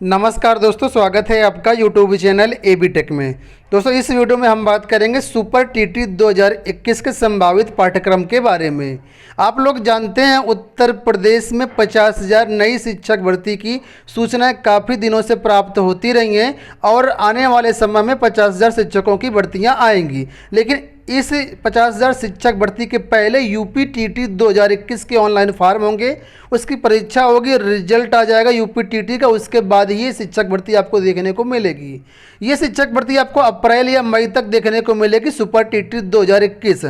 नमस्कार दोस्तों, स्वागत है आपका यूट्यूब चैनल एबी टेक में। दोस्तों, इस वीडियो में हम बात करेंगे सुपर टीटी 2021 के संभावित पाठ्यक्रम के बारे में। आप लोग जानते हैं उत्तर प्रदेश में 50,000 नई शिक्षक भर्ती की सूचनाएं काफ़ी दिनों से प्राप्त होती रही हैं और आने वाले समय में 50,000 शिक्षकों की भर्तियां आएंगी। लेकिन इस 50,000 शिक्षक भर्ती के पहले यूपी टीटी 2021 के ऑनलाइन फॉर्म होंगे, उसकी परीक्षा होगी, रिजल्ट आ जाएगा यूपी टीटी का। उसके बाद ही शिक्षक भर्ती आपको देखने को मिलेगी। ये शिक्षक भर्ती आपको अप्रैल या मई तक देखने को मिलेगी, सुपर टीटी 2021।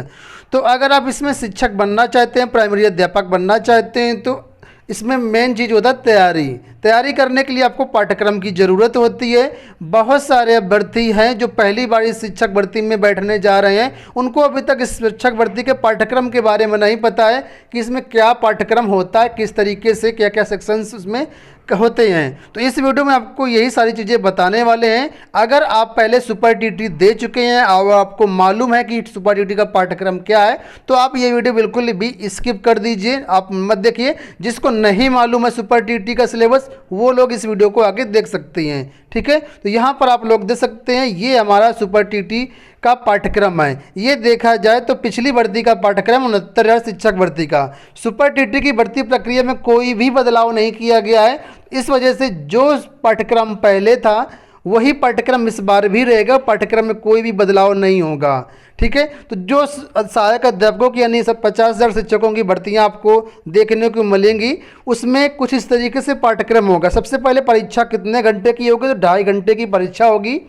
तो अगर आप इसमें शिक्षक बनना चाहते हैं, प्राइमरी अध्यापक बनना चाहते हैं, तो इसमें मेन चीज़ होता है तैयारी करने के लिए आपको पाठ्यक्रम की ज़रूरत होती है। बहुत सारे अभ्यर्थी हैं जो पहली बार इस शिक्षक भर्ती में बैठने जा रहे हैं, उनको अभी तक इस शिक्षक भर्ती के पाठ्यक्रम के बारे में नहीं पता है कि इसमें क्या पाठ्यक्रम होता है, किस तरीके से क्या क्या सेक्शंस उसमें होते हैं। तो इस वीडियो में आपको यही सारी चीज़ें बताने वाले हैं। अगर आप पहले सुपर टीटी दे चुके हैं और आपको मालूम है कि सुपर टीटी का पाठ्यक्रम क्या है, तो आप ये वीडियो बिल्कुल भी स्किप कर दीजिए, आप मत देखिए। जिसको नहीं मालूम है सुपर टीटी का सिलेबस, वो लोग इस वीडियो को आगे देख सकते हैं। ठीक है, तो यहाँ पर आप लोग देख सकते हैं, ये हमारा सुपर टीटी का पाठ्यक्रम है। ये देखा जाए तो पिछली भर्ती का पाठ्यक्रम 69,000 शिक्षक भर्ती का। सुपर टीटी की भर्ती प्रक्रिया में कोई भी बदलाव नहीं किया गया है। इस वजह से जो पाठ्यक्रम पहले था वही पाठ्यक्रम इस बार भी रहेगा, पाठ्यक्रम में कोई भी बदलाव नहीं होगा। ठीक है, तो जो सहायक अध्यापकों की यानी सब 50,000 शिक्षकों की भर्तियां आपको देखने को मिलेंगी, उसमें कुछ इस तरीके से पाठ्यक्रम होगा। सबसे पहले परीक्षा कितने घंटे की होगी? तो 2.5 घंटे की परीक्षा होगी।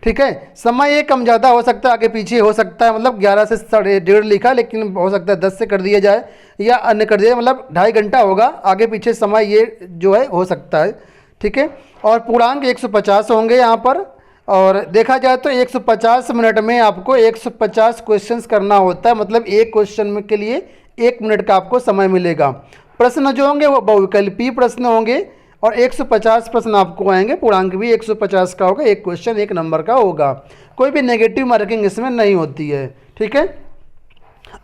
ठीक है, समय ये कम ज़्यादा हो सकता है, आगे पीछे हो सकता है, मतलब 11 से 1.5 लिखा, लेकिन हो सकता है 10 से कर दिया जाए या अन्य कर दिया, मतलब 2.5 घंटा होगा। आगे पीछे समय ये जो है हो सकता है। ठीक है, और पूर्णांक 150 होंगे यहाँ पर। और देखा जाए तो 150 मिनट में आपको 150 क्वेश्चंस करना होता है, मतलब एक क्वेश्चन में के लिए 1 मिनट का आपको समय मिलेगा। प्रश्न जो होंगे वो बहुविकल्पीय प्रश्न होंगे और 150 प्रश्न आपको आएंगे। पूर्णांक भी 150 का होगा, एक क्वेश्चन 1 नंबर का होगा। कोई भी नेगेटिव मार्किंग इसमें नहीं होती है। ठीक है,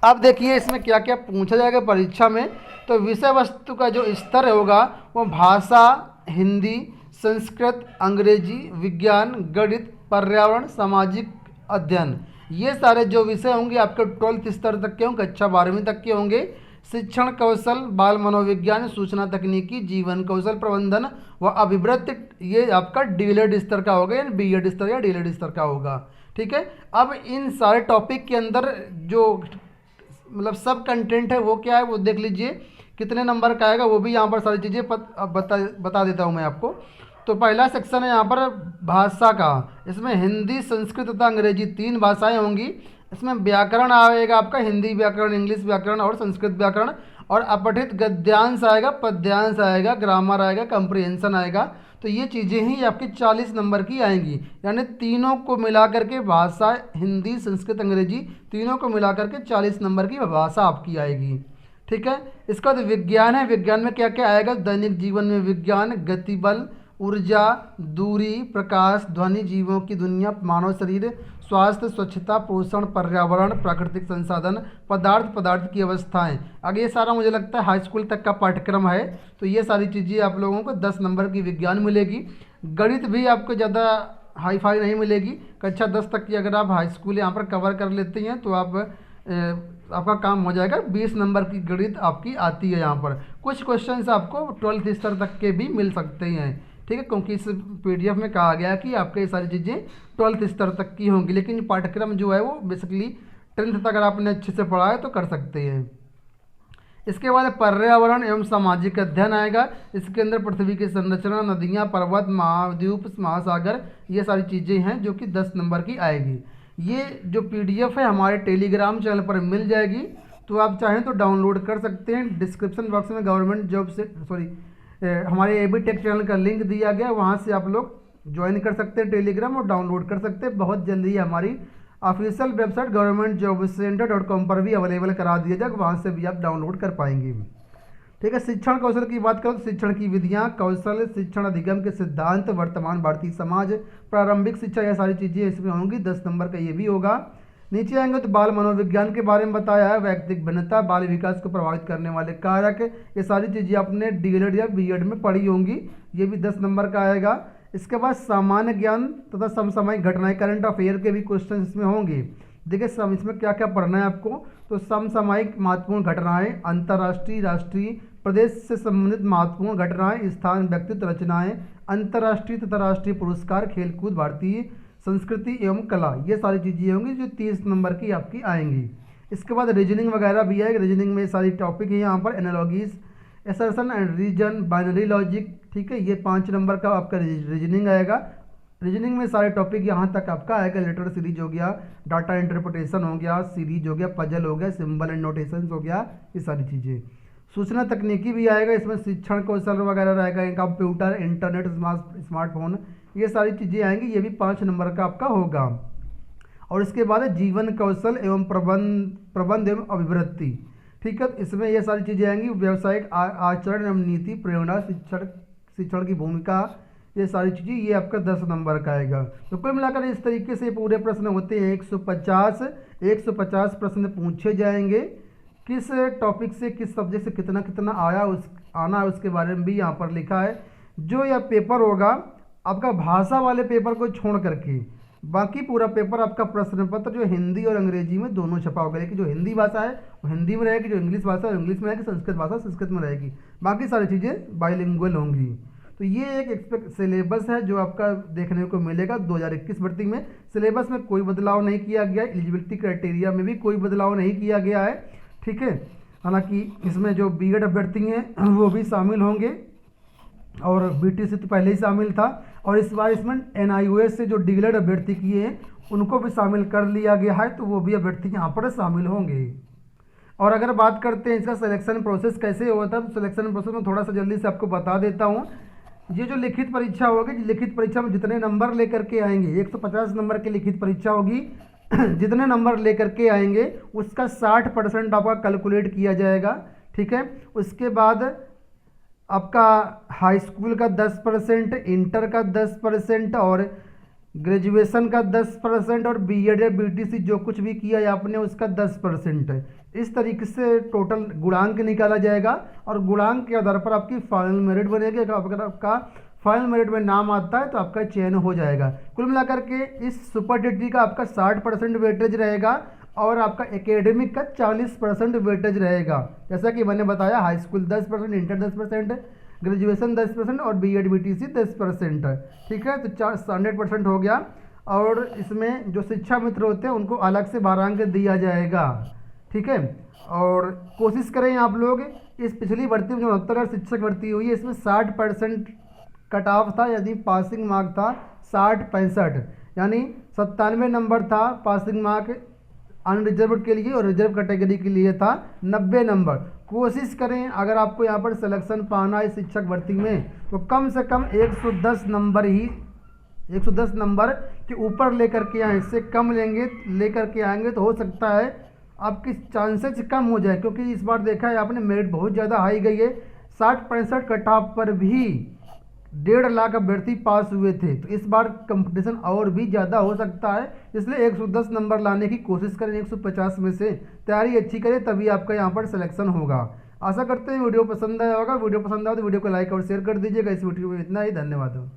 अब देखिए इसमें क्या क्या पूछा जाएगा परीक्षा में। तो विषय वस्तु का जो स्तर होगा वो भाषा, हिंदी, संस्कृत, अंग्रेजी, विज्ञान, गणित, पर्यावरण, सामाजिक अध्ययन, ये सारे जो विषय होंगे आपके 12th स्तर तक के होंगे, कक्षा 12वीं तक के होंगे। शिक्षण कौशल, बाल मनोविज्ञान, सूचना तकनीकी, जीवन कौशल प्रबंधन व अभिवृत्ति, ये आपका डीएलएड स्तर का होगा, यानी बीएड स्तर या डीएलएड स्तर का होगा। ठीक है, अब इन सारे टॉपिक के अंदर जो मतलब सब कंटेंट है वो क्या है वो देख लीजिए, कितने नंबर का आएगा वो भी यहाँ पर सारी चीज़ें बता देता हूँ मैं आपको। तो पहला सेक्शन है यहाँ पर भाषा का। इसमें हिंदी, संस्कृत तथा अंग्रेजी 3 भाषाएं होंगी। इसमें व्याकरण आएगा आपका, हिंदी व्याकरण, इंग्लिश व्याकरण और संस्कृत व्याकरण। और अपठित गद्यांश आएगा, पद्यांश आएगा, ग्रामर आएगा, कंप्रिहेंशन आएगा। तो ये चीज़ें ही आपकी 40 नंबर की आएंगी, यानी तीनों को मिलाकर के भाषा, हिंदी, संस्कृत, अंग्रेजी, तीनों को मिलाकर के 40 नंबर की भाषा आपकी आएगी। ठीक है, इसका बाद विज्ञान है। विज्ञान में क्या क्या आएगा? दैनिक जीवन में विज्ञान, गति बल, ऊर्जा, दूरी, प्रकाश, ध्वनि, जीवों की दुनिया, मानव शरीर, स्वास्थ्य, स्वच्छता, पोषण, पर्यावरण, प्राकृतिक संसाधन, पदार्थ की अवस्थाएं। अगर ये सारा मुझे लगता है हाई स्कूल तक का पाठ्यक्रम है, तो ये सारी चीज़ें आप लोगों को 10 नंबर की विज्ञान मिलेगी। गणित भी आपको ज़्यादा हाई फाई नहीं मिलेगी। कक्षा 10 तक की अगर आप हाई स्कूल यहाँ पर कवर कर लेते हैं तो आपका काम हो जाएगा। 20 नंबर की गणित आपकी आती है। यहाँ पर कुछ क्वेश्चंस आपको 12th स्तर तक के भी मिल सकते हैं। ठीक है, क्योंकि इस पीडीएफ में कहा गया कि आपके ये सारी चीज़ें 12th स्तर तक की होंगी, लेकिन पाठ्यक्रम जो है वो बेसिकली 10th तक अगर आपने अच्छे से पढ़ा है तो कर सकते हैं। इसके बाद पर्यावरण एवं सामाजिक अध्ययन आएगा। इसके अंदर पृथ्वी की संरचना, नदियाँ, पर्वत, महाद्वीप, महासागर, ये सारी चीज़ें हैं जो कि 10 नंबर की आएगी। ये जो पीडीएफ है हमारे टेलीग्राम चैनल पर मिल जाएगी, तो आप चाहें तो डाउनलोड कर सकते हैं। डिस्क्रिप्शन बॉक्स में गवर्नमेंट जॉब से हमारे एबी टेक चैनल का लिंक दिया गया, वहाँ से आप लोग ज्वाइन कर सकते हैं टेलीग्राम और डाउनलोड कर सकते हैं। बहुत जल्दी हमारी ऑफिशियल वेबसाइट governmentjobcenter.com पर भी अवेलेबल करा दिया जाएगा, वहाँ से भी आप डाउनलोड कर पाएंगे। ठीक है, शिक्षण कौशल की बात करो तो शिक्षण की विधियाँ, कौशल, शिक्षण अधिगम के सिद्धांत, वर्तमान भारतीय समाज, प्रारंभिक शिक्षा, यह सारी चीज़ें इसमें होंगी। 10 नंबर का ये भी होगा। नीचे आएंगे तो बाल मनोविज्ञान के बारे में बताया है, व्यक्तिगत भिन्नता, बाल विकास को प्रभावित करने वाले कारक, ये सारी चीज़ें आपने डीएलएड या बीएड में पढ़ी होंगी, ये भी 10 नंबर का आएगा। इसके बाद सामान्य ज्ञान तथा समसामयिक घटनाएं, करंट अफेयर के भी क्वेश्चन इसमें होंगे। देखिए सब इसमें क्या क्या पढ़ना है आपको, तो समसामयिक महत्वपूर्ण घटनाएं, अंतर्राष्ट्रीय, राष्ट्रीय, प्रदेश से संबंधित महत्वपूर्ण घटनाएं, स्थान, व्यक्तित्व, रचनाएं, अंतर्राष्ट्रीय तथा राष्ट्रीय पुरस्कार, खेलकूद, भारतीय संस्कृति एवं कला, ये सारी चीज़ें होंगी जो 30 नंबर की आपकी आएंगी। इसके बाद रीजनिंग वगैरह भी है, रीजनिंग में सारी टॉपिक है यहाँ पर, analogies, assertion and reason, binary logic, ठीक है, ये 5 नंबर का आपका रीजनिंग आएगा। रीजनिंग में सारे टॉपिक यहाँ तक आपका आएगा, लेटर सीरीज हो गया, डाटा इंटरप्रिटेशन हो गया, सीरीज हो गया, पजल हो गया, सिंबल एंड नोटेशंस हो गया, ये सारी चीज़ें। सूचना तकनीकी भी आएगा, इसमें शिक्षण कौशल वगैरह रहेगा, कंप्यूटर, इंटरनेट, स्मार्टफोन, ये सारी चीज़ें आएंगी, ये भी 5 नंबर का आपका होगा। और इसके बाद है जीवन कौशल एवं प्रबंध एवं अभिवृत्ति, ठीक है, इसमें ये सारी चीज़ें आएंगी, व्यावसायिक आचरण एवं नीति, प्रेरणा, शिक्षण की भूमिका, ये सारी चीज़ें, ये आपका 10 नंबर का आएगा। तो कुल मिलाकर इस तरीके से पूरे प्रश्न होते हैं, 150 प्रश्न पूछे जाएंगे। किस टॉपिक से, किस सब्जेक्ट से कितना कितना आना है उसके बारे में भी यहाँ पर लिखा है। जो यह पेपर होगा आपका भाषा वाले पेपर को छोड़ करके बाकी पूरा पेपर आपका प्रश्न पत्र जो हिंदी और अंग्रेजी में दोनों छपा होगा, लेकिन जो हिंदी भाषा है वो हिंदी में रहेगी, जो इंग्लिश भाषा है इंग्लिश में रहेगी, संस्कृत भाषा संस्कृत में रहेगी, बाकी सारी चीज़ें बाइलिंगुअल होंगी। तो ये एक सिलेबस है जो आपका देखने को मिलेगा 2021 भर्ती में। सिलेबस में कोई बदलाव नहीं किया गया, एलिजिबिलिटी क्राइटेरिया में भी कोई बदलाव नहीं किया गया है, ठीक है। हालांकि इसमें जो बीएड अभ्यर्थी हैं वो भी शामिल होंगे और बीटीसी तो पहले ही शामिल था, और इस बार इसमें एनआईओएस से जो डीएलएड अभ्यर्थी किए हैं उनको भी शामिल कर लिया गया है, तो वो भी अभ्यर्थी यहाँ पर शामिल होंगे। और अगर बात करते हैं इसका सिलेक्शन प्रोसेस कैसे होता है, तो सिलेक्शन प्रोसेस में थोड़ा सा जल्दी से आपको बता देता हूँ। ये जो लिखित परीक्षा होगी, लिखित परीक्षा में जितने नंबर लेकर के आएंगे, 150 नंबर की लिखित परीक्षा होगी, जितने नंबर लेकर के आएंगे उसका 60% आपका कैलकुलेट किया जाएगा, ठीक है। उसके बाद आपका हाई स्कूल का 10%, इंटर का 10% और ग्रेजुएशन का 10% और बीएड या बीटीसी जो कुछ भी किया है आपने उसका 10%। इस तरीके से टोटल गुणांक निकाला जाएगा और गुणांक के आधार पर आपकी फाइनल मेरिट बनेगी। अगर आपका फाइनल मेरिट में नाम आता है तो आपका चयन हो जाएगा। कुल मिलाकर के इस सुपर टीटी का आपका 60% वेटेज रहेगा और आपका एकेडमिक का 40% वेटेज रहेगा। जैसा कि मैंने बताया, हाई स्कूल 10%, इंटर 10%, ग्रेजुएशन 10% और बीएड बीटीसी 10%, ठीक है। तो 100% हो गया। और इसमें जो शिक्षा मित्र होते हैं उनको अलग से 12 अंक दिया जाएगा, ठीक है। और कोशिश करें आप लोग, इस पिछली भर्ती में जो 69 शिक्षक भर्ती हुई है इसमें 60% कट ऑफ था, यानी पासिंग मार्क था 60-65, यानी 97 नंबर था पासिंग मार्क अनरिजर्व के लिए, और रिजर्व कैटेगरी के लिए था 90 नंबर। कोशिश करें अगर आपको यहाँ पर सिलेक्शन पाना है शिक्षक भर्ती में तो कम से कम 110 नंबर ही 110 नंबर के ऊपर लेकर के आए, इससे कम लेकर के आएंगे तो हो सकता है आपकी चांसेस कम हो जाए, क्योंकि इस बार देखा है आपने मेरिट बहुत ज़्यादा हाई गई है। 60-65 कट ऑफ पर भी 1.5 लाख अभ्यर्थी पास हुए थे, तो इस बार कंपटीशन और भी ज़्यादा हो सकता है, इसलिए 110 नंबर लाने की कोशिश करें 150 में से, तैयारी अच्छी करें तभी आपका यहाँ पर सिलेक्शन होगा। आशा करते हैं वीडियो पसंद आया होगा। वीडियो पसंद आया तो वीडियो को लाइक और शेयर कर दीजिएगा। इस वीडियो में इतना ही, धन्यवाद।